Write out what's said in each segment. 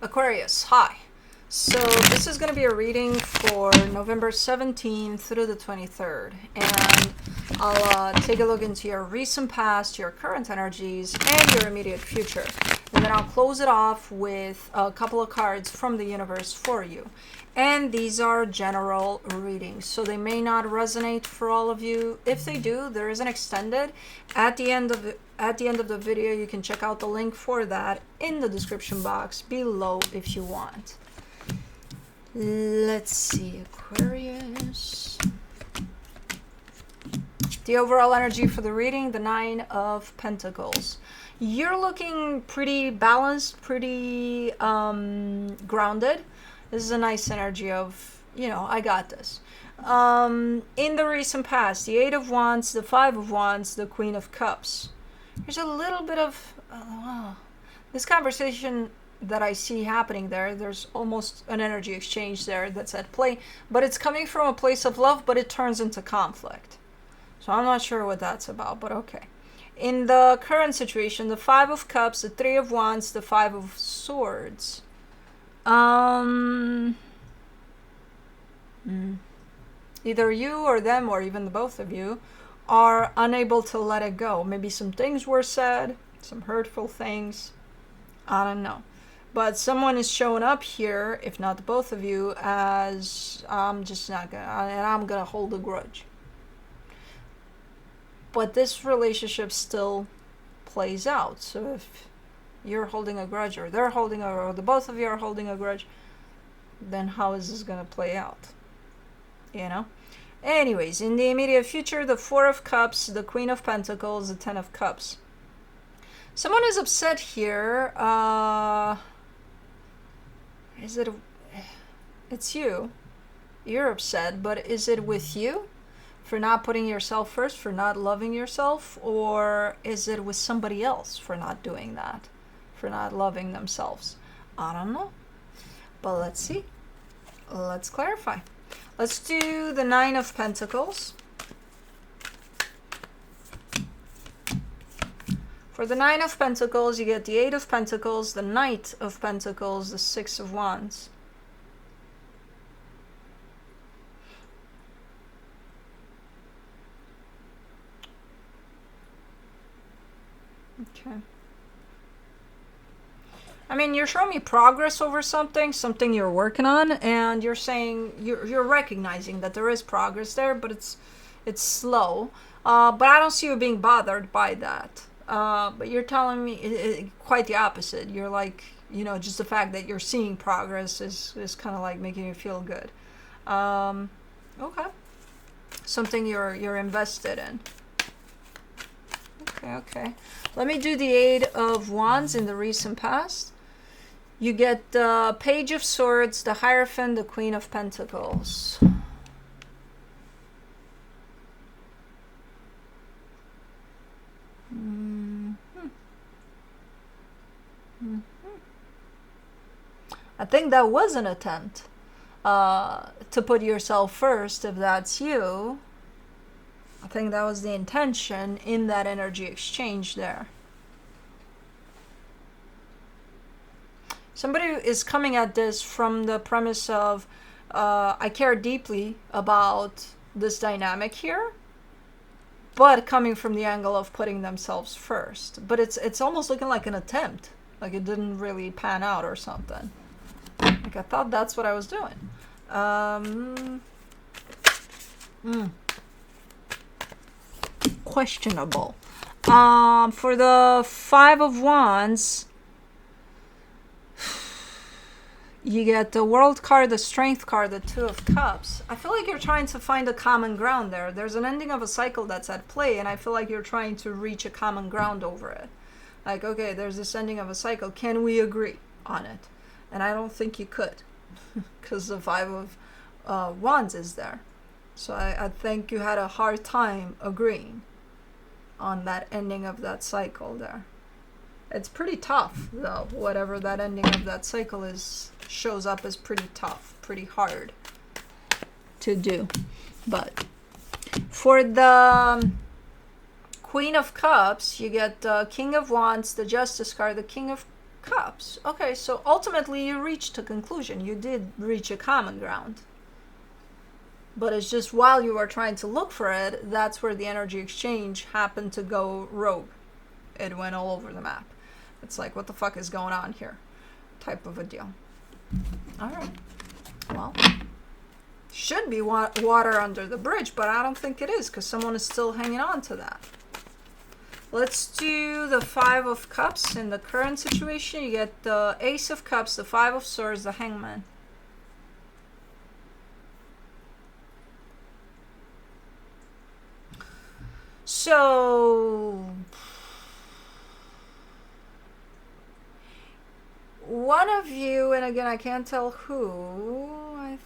Aquarius, hi. So this is going to be a reading for November 17th through the 23rd. And I'll take a look into your recent past, your current energies, and your immediate future. And then I'll close it off with a couple of cards from the universe for you. And these are general readings, so they may not resonate for all of you. If they do, there is an extended. At the end of the video, you can check out the link for that in the description box below if you want. Let's see, Aquarius. The overall energy for the reading, the Nine of Pentacles. You're looking pretty balanced, pretty grounded. This is a nice energy of, I got this. In the recent past, the Eight of Wands, the Five of Wands, the Queen of Cups. There's a little bit of this conversation that I see happening there. There's almost an energy exchange there that's at play, but it's coming from a place of love, but it turns into conflict. So I'm not sure what that's about, but okay. In the current situation, the Five of Cups, the Three of Wands, the Five of Swords. Either you or them, or even the both of you, are unable to let it go. Maybe some things were said, some hurtful things. I don't know. But someone is showing up here, if not the both of you, as I'm just not gonna, and I'm gonna hold a grudge. But this relationship still plays out. So if you're holding a grudge, or they're holding or the both of you are holding a grudge, then how is this gonna play out? Anyways, in the immediate future, the Four of Cups, the Queen of Pentacles, the Ten of Cups. Someone is upset here. It's you. You're upset, but is it with you for not putting yourself first, for not loving yourself? Or is it with somebody else for not doing that, for not loving themselves? I don't know. But let's see. Let's clarify. Let's do the Nine of Pentacles. For the Nine of Pentacles, you get the Eight of Pentacles, the Knight of Pentacles, the Six of Wands. Okay. I mean, you're showing me progress over something you're working on, and you're saying you're recognizing that there is progress there, but it's slow. But I don't see you being bothered by that. But you're telling me quite the opposite. You're like, just the fact that you're seeing progress is kind of like making you feel good. Okay. Something you're invested in. Okay. Let me do the Eight of Wands in the recent past. You get the Page of Swords, the Hierophant, the Queen of Pentacles. I think that was an attempt to put yourself first, if that's you. I think that was the intention in that energy exchange there. Somebody is coming at this from the premise of, I care deeply about this dynamic here, but coming from the angle of putting themselves first. But it's almost looking like an attempt, like it didn't really pan out or something. Like I thought that's what I was doing. Questionable. For the Five of Wands, you get the World card, the Strength card, the Two of Cups. I feel like you're trying to find a common ground there. There's an ending of a cycle that's at play, and I feel like you're trying to reach a common ground over it. Like, okay, there's this ending of a cycle. Can we agree on it? And I don't think you could, because the Five of Wands is there. So I think you had a hard time agreeing on that ending of that cycle there. It's pretty tough, though. Whatever that ending of that cycle is, shows up as pretty tough, pretty hard to do. But for the Queen of Cups, you get the King of Wands, the Justice card, the King of Cups. Okay, so ultimately you reached a conclusion. You did reach a common ground. But it's just while you were trying to look for it, that's where the energy exchange happened to go rogue. It went all over the map. It's like, what the fuck is going on here? Type of a deal. All right. Well, should be water under the bridge, but I don't think it is because someone is still hanging on to that. Let's do the Five of Cups in the current situation. You get the Ace of Cups, the Five of Swords, the Hangman. So one of you, and again I can't tell who, I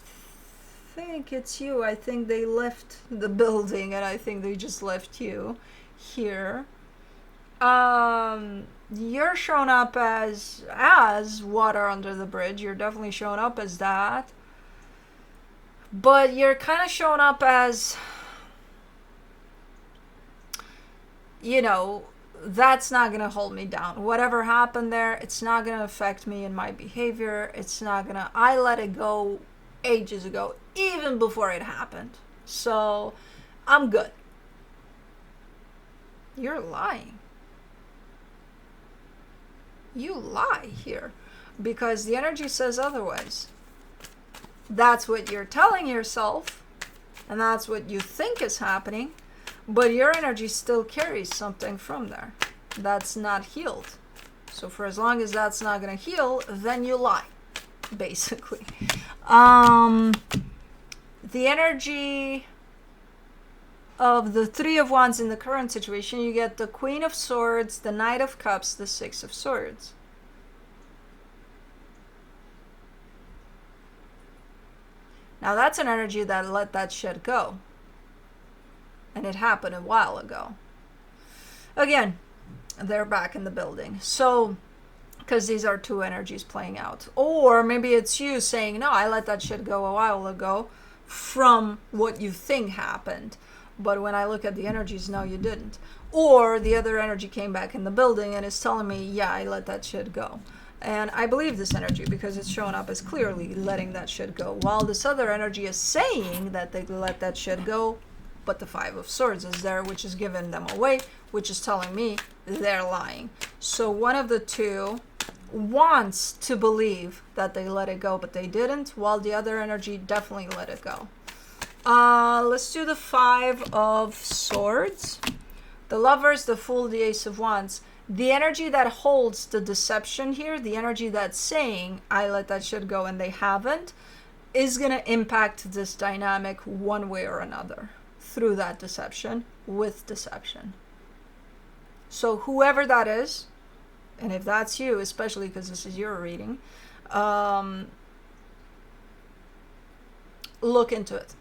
think it's you. I think they left the building and I think they just left you here. You're shown up as water under the bridge. You're definitely shown up as that. But you're kind of shown up as, you know, that's not going to hold me down. Whatever happened there, it's not going to affect me in my behavior. It's not going to, I let it go ages ago, even before it happened. So I'm good. You're lying. You lie here because the energy says otherwise. That's what you're telling yourself, and that's what you think is happening, but your energy still carries something from there that's not healed. So for as long as that's not going to heal, then you lie, basically. The energy of the Three of Wands in the current situation, you get the Queen of Swords, the Knight of Cups, the Six of Swords. Now that's an energy that let that shit go. And it happened a while ago. Again, they're back in the building. So, because these are two energies playing out. Or maybe it's you saying, no, I let that shit go a while ago from what you think happened. But when I look at the energies, no, you didn't. Or the other energy came back in the building and is telling me, yeah, I let that shit go. And I believe this energy because it's showing up as clearly letting that shit go. While this other energy is saying that they let that shit go, but the Five of Swords is there, which is giving them away, which is telling me they're lying. So one of the two wants to believe that they let it go, but they didn't, while the other energy definitely let it go. Let's do the Five of Swords. The Lovers, the Fool, the Ace of Wands. The energy that holds the deception here, the energy that's saying, I let that shit go and they haven't, is going to impact this dynamic one way or another through that deception, with deception. So whoever that is, and if that's you, especially because this is your reading, look into it.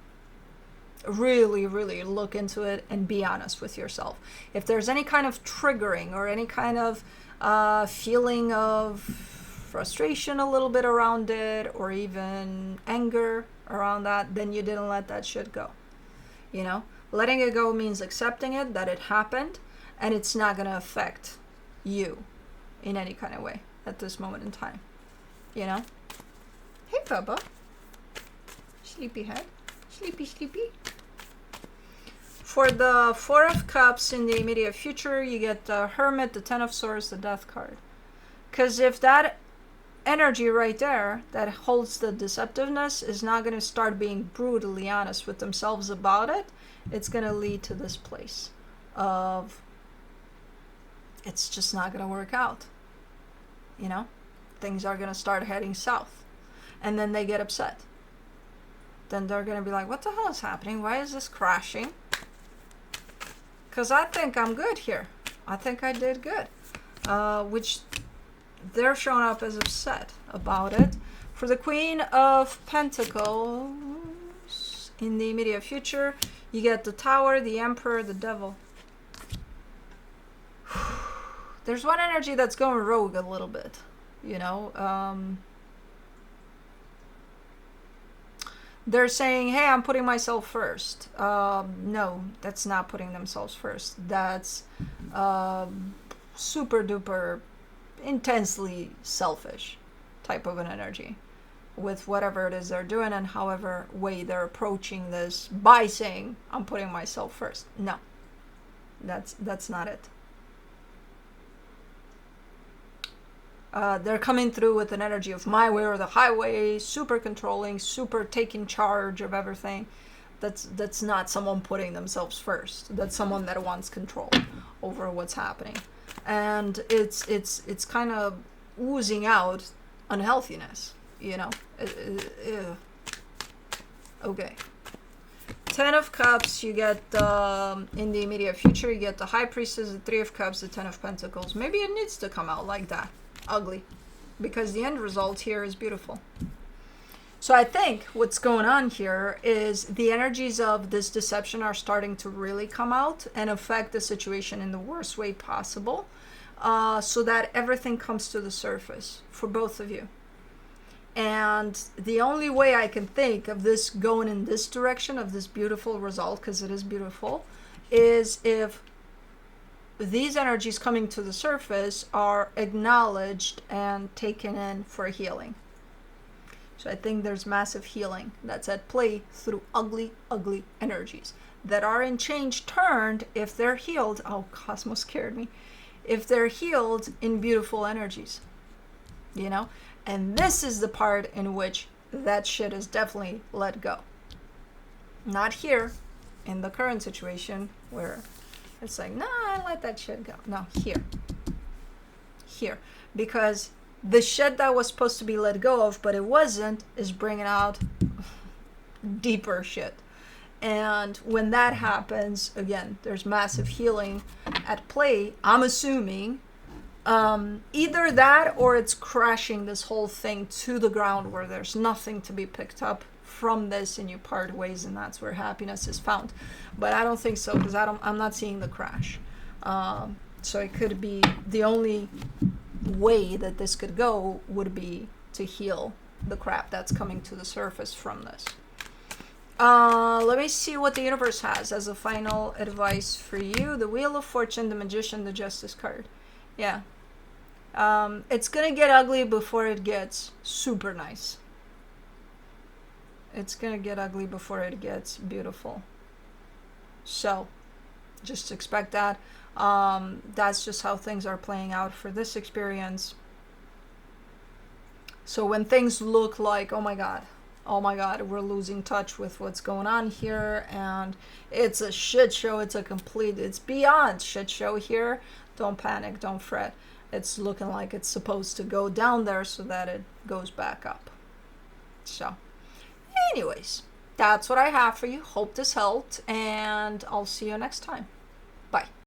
Really, really look into it and be honest with yourself. If there's any kind of triggering or any kind of feeling of frustration a little bit around it, or even anger around that, then you didn't let that shit go. You know, letting it go means accepting it, that it happened, and it's not going to affect you in any kind of way at this moment in time. You know? Hey, Bubba. Sleepyhead. Sleepy, sleepy. For the Four of Cups in the immediate future, you get the Hermit, the Ten of Swords, the Death card. Because if that energy right there that holds the deceptiveness is not going to start being brutally honest with themselves about it, it's going to lead to this place of it's just not going to work out. You know? Things are going to start heading south. And then they get upset. Then they're going to be like, what the hell is happening? Why is this crashing? Because I think I'm good here. I think I did good. Which they're showing up as upset about it. For the Queen of Pentacles in the immediate future, you get the Tower, the Emperor, the Devil. There's one energy that's going rogue a little bit, you know. They're saying, hey, I'm putting myself first. No, that's not putting themselves first. That's super duper intensely selfish type of an energy with whatever it is they're doing and however way they're approaching this by saying, I'm putting myself first. No, that's not it. They're coming through with an energy of my way or the highway, super controlling, super taking charge of everything. That's not someone putting themselves first. That's someone that wants control over what's happening, and it's kind of oozing out unhealthiness. You know. Okay. 10 of Cups, you get in the immediate future, you get the High Priestess, the 3 of Cups, the 10 of Pentacles. Maybe it needs to come out like that, ugly, because the end result here is beautiful. So I think what's going on here is the energies of this deception are starting to really come out and affect the situation in the worst way possible, so that everything comes to the surface for both of you. And the only way I can think of this going in this direction, of this beautiful result, because it is beautiful, is if these energies coming to the surface are acknowledged and taken in for healing. So I think there's massive healing that's at play through ugly, ugly energies that are in change turned, if they're healed. Oh, Cosmos scared me. If they're healed in beautiful energies, you know? And this is the part in which that shit is definitely let go. Not here, in the current situation, where it's like, nah, I let that shit go. No, here. Here. Because the shit that was supposed to be let go of, but it wasn't, is bringing out deeper shit. And when that happens, again, there's massive healing at play. I'm assuming either that or it's crashing this whole thing to the ground where there's nothing to be picked up from this and you part ways, and that's where happiness is found. But I don't think so, because I'm not seeing the crash. So it could be the only way that this could go would be to heal the crap that's coming to the surface from this. Let me see what the universe has as a final advice for you. The Wheel of Fortune, the Magician, the Justice card. Yeah. It's gonna get ugly before it gets super nice. It's gonna get ugly before it gets beautiful. So, just expect that. That's just how things are playing out for this experience. So when things look like, oh my god, we're losing touch with what's going on here, and it's a shit show, it's beyond shit show here, don't panic, don't fret. It's looking like it's supposed to go down there so that it goes back up. So, anyways, that's what I have for you. Hope this helped, and I'll see you next time. Bye.